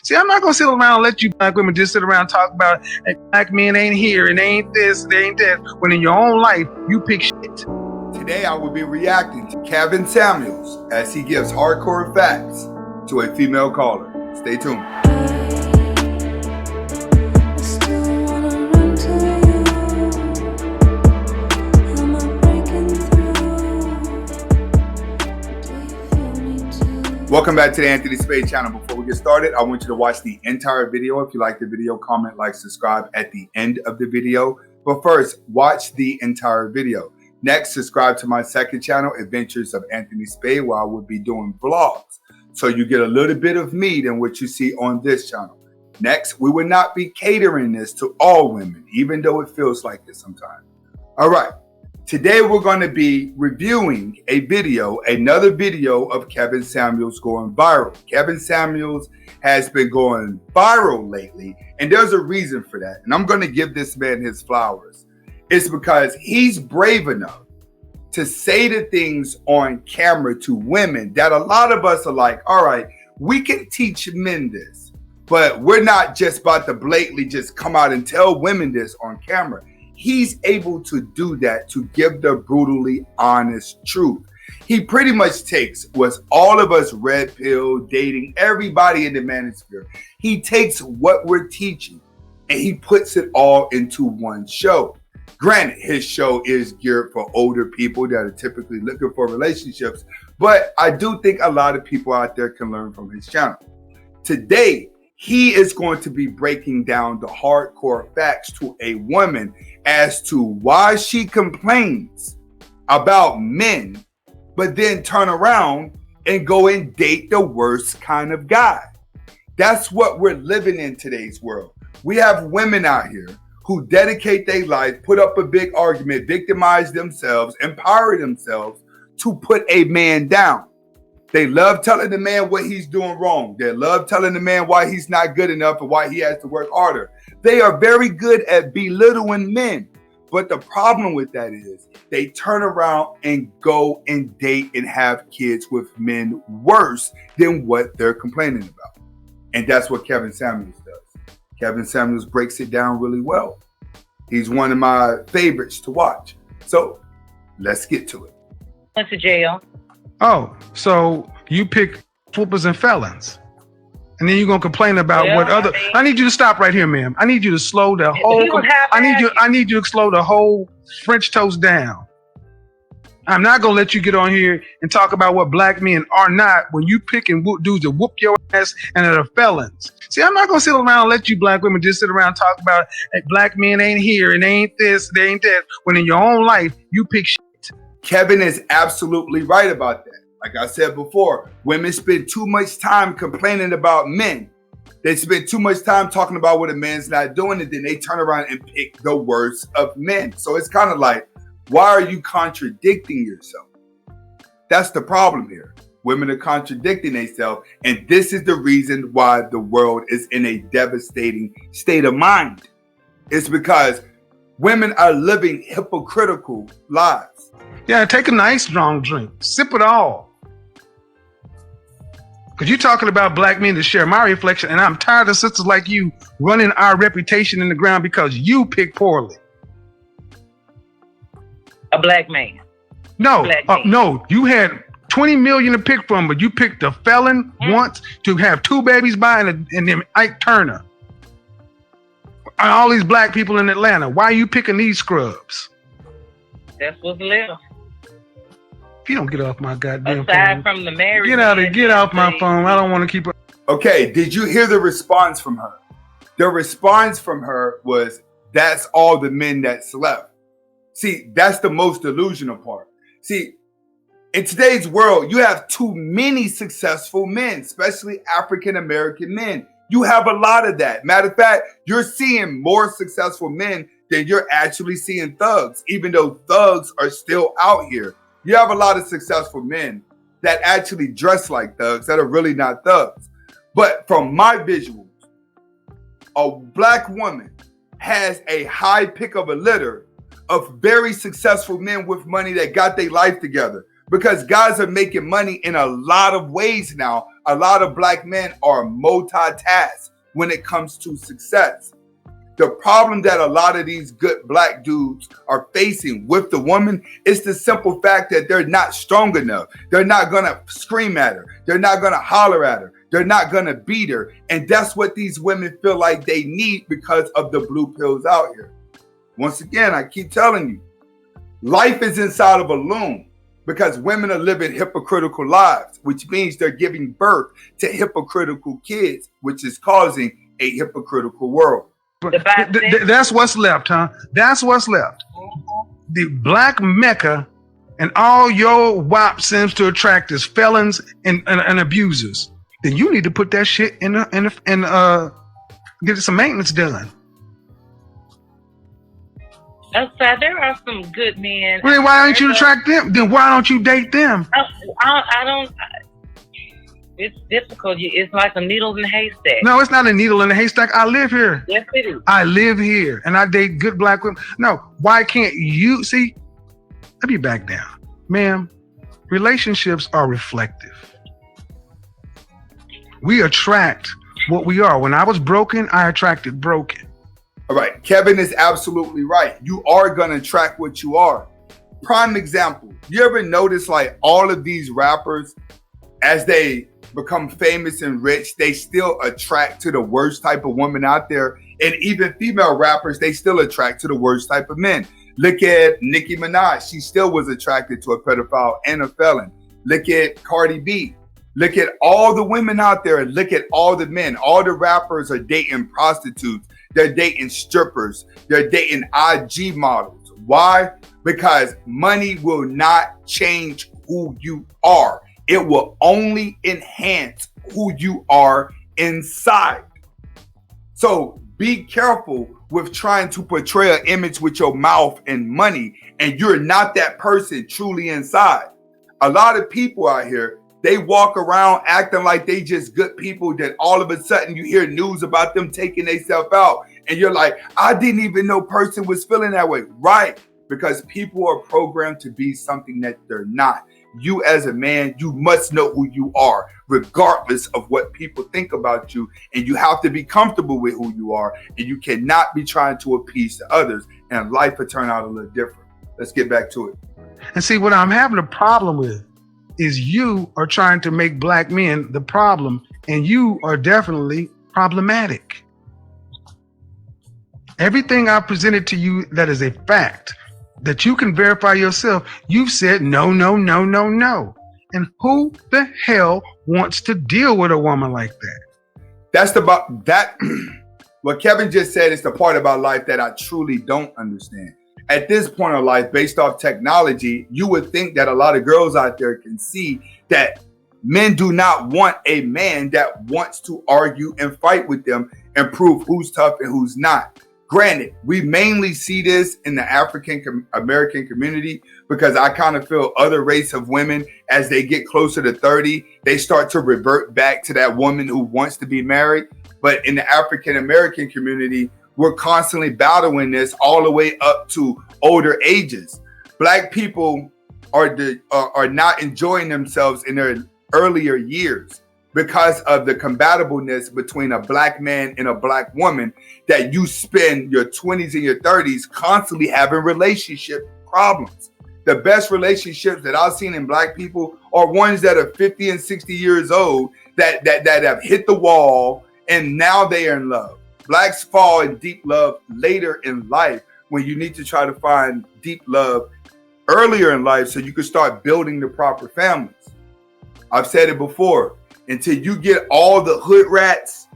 See, I'm not gonna sit around and let you black women just sit around and talk about hey, black men ain't here and ain't this and ain't that. When in your own life you pick shit. Today I will be reacting to Kevin Samuels as he gives hardcore facts to a female caller. Stay tuned. Welcome back to the Anthony Spade channel. Before we get started, I want you to watch the entire video. If you like the video, comment, like, subscribe at the end of the video. But first, watch the entire video. Next, subscribe to my second channel, Adventures of Anthony Spade, where I will be doing vlogs. So you get a little bit of me than what you see on this channel. Next, we will not be catering this to all women, even though it feels like it sometimes. All right. Today, we're going to be reviewing another video of Kevin Samuels going viral. Kevin Samuels has been going viral lately, and there's a reason for that. And I'm going to give this man his flowers. It's because he's brave enough to say the things on camera to women that a lot of us are like, all right, we can teach men this, but we're not just about to blatantly just come out and tell women this on camera. He's able to do that, to give the brutally honest truth. He pretty much takes what's all of us red pill, dating, everybody in the manosphere. He takes what we're teaching and he puts it all into one show. Granted, his show is geared for older people that are typically looking for relationships, but I do think a lot of people out there can learn from his channel. Today, he is going to be breaking down the hardcore facts to a woman as to why she complains about men, but then turn around and go and date the worst kind of guy. That's what we're living in today's world. We have women out here who dedicate their life, put up a big argument, victimize themselves, empower themselves to put a man down. They love telling the man what he's doing wrong. They love telling the man why he's not good enough and why he has to work harder. They are very good at belittling men. But the problem with that is they turn around and go and date and have kids with men worse than what they're complaining about. And that's what Kevin Samuels does. Kevin Samuels breaks it down really well. He's one of my favorites to watch. So let's get to it. Went to jail. Oh, so you pick whoopers and felons. And then you're gonna complain about what other I need you to stop right here, ma'am. I need you to slow the whole I need you to slow the whole French toast down. I'm not gonna let you get on here and talk about what black men are not when you pick and dudes that whoop your ass and are felons. See, I'm not gonna sit around and let you black women just sit around and talk about hey, black men ain't here and ain't this, they ain't that, when in your own life you pick shit. Kevin is absolutely right about that. Like I said before, women spend too much time complaining about men. They spend too much time talking about what a man's not doing, and then they turn around and pick the worst of men. So it's kind of like, why are you contradicting yourself? That's the problem here. Women are contradicting themselves, and this is the reason why the world is in a devastating state of mind. It's because women are living hypocritical lives. Yeah, take a nice strong drink. Sip it all. Because you're talking about black men that share my reflection, and I'm tired of sisters like you running our reputation in the ground because you pick poorly. A black man. No, no, you had 20 million to pick from, but you picked a felon once to have 2 babies by and then Ike Turner. And all these black people in Atlanta. Why are you picking these scrubs? That's what's left. If you don't get off my goddamn Aside phone, from the married get off my phone. I don't want to keep up. Okay, did you hear the response from her? The response from her was, that's all the men that's left. See, that's the most delusional part. See, in today's world, you have too many successful men, especially African-American men. You have a lot of that. Matter of fact, you're seeing more successful men than you're actually seeing thugs, even though thugs are still out here. You have a lot of successful men that actually dress like thugs that are really not thugs. But from my visuals, a black woman has a high pick of a litter of very successful men with money that got their life together. because guys are making money in a lot of ways now. A lot of black men are multitasked when it comes to success. The problem that a lot of these good black dudes are facing with the woman is the simple fact that they're not strong enough. They're not going to scream at her. They're not going to holler at her. They're not going to beat her. And that's what these women feel like they need because of the blue pills out here. Once again, I keep telling you, life is inside of a loom because women are living hypocritical lives, which means they're giving birth to hypocritical kids, which is causing a hypocritical world. That's what's left, huh? That's what's left. The black Mecca and all your WAP seems to attract is felons and abusers. Then you need to put that shit in get some maintenance done. Outside, there are some good men. Well, then why don't you attract them? Then why don't you date them? I don't. It's difficult. It's like a needle in a haystack. No, it's not a needle in a haystack. I live here. Yes, it is. I live here, and I date good black women. No, why can't you see? Let me back down, ma'am. Relationships are reflective. We attract what we are. When I was broken, I attracted broken. All right, Kevin is absolutely right. You are gonna attract what you are. Prime example. You ever notice like all of these rappers, as they become famous and rich, they still attract to the worst type of women out there. And even female rappers, they still attract to the worst type of men. Look at Nicki Minaj. She still was attracted to a pedophile and a felon. Look at Cardi B. Look at all the women out there. Look at all the men. All the rappers are dating prostitutes. They're dating strippers. They're dating IG models. Why? Because money will not change who you are. It will only enhance who you are inside. So be careful with trying to portray an image with your mouth and money, and you're not that person truly inside. A lot of people out here, they walk around acting like they just good people. Then all of a sudden you hear news about them taking themselves out. And you're like, I didn't even know person was feeling that way. Right. Because people are programmed to be something that they're not. You as a man, you must know who you are, regardless of what people think about you. And you have to be comfortable with who you are. And you cannot be trying to appease to others. And life will turn out a little different. Let's get back to it. And see, what I'm having a problem with is you are trying to make black men the problem, and you are definitely problematic. Everything I presented to you that is a fact that you can verify yourself, you've said no, no, no, no, no. And who the hell wants to deal with a woman like that? That's about that. What Kevin just said is the part about life that I truly don't understand. At this point of life, based off technology, you would think that a lot of girls out there can see that men do not want a man that wants to argue and fight with them and prove who's tough and who's not. Granted, we mainly see this in the African American community because I kind of feel other race of women, as they get closer to 30, they start to revert back to that woman who wants to be married. But in the African American community, we're constantly battling this all the way up to older ages. Black people are not enjoying themselves in their earlier years because of the compatibleness between a black man and a black woman, that you spend your 20s and your 30s constantly having relationship problems. The best relationships that I've seen in black people are ones that are 50 and 60 years old that have hit the wall and now they are in love. Blacks fall in deep love later in life when you need to try to find deep love earlier in life so you can start building the proper families. I've said it before, until you get all the hood rats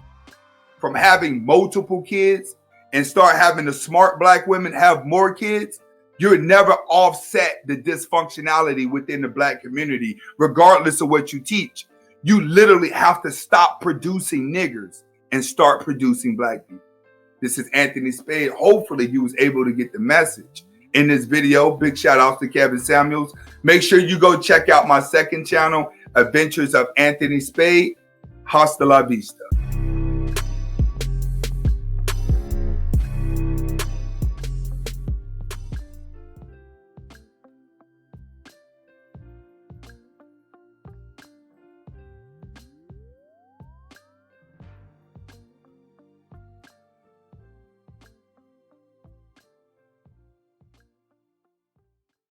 from having multiple kids and start having the smart black women have more kids, you'll never offset the dysfunctionality within the black community, regardless of what you teach. You literally have to stop producing niggers and start producing black people. This is Anthony Spade. Hopefully you was able to get the message in this video. Big shout out to Kevin Samuels. Make sure you go check out my second channel, Adventures of Anthony Spade. Hasta la vista.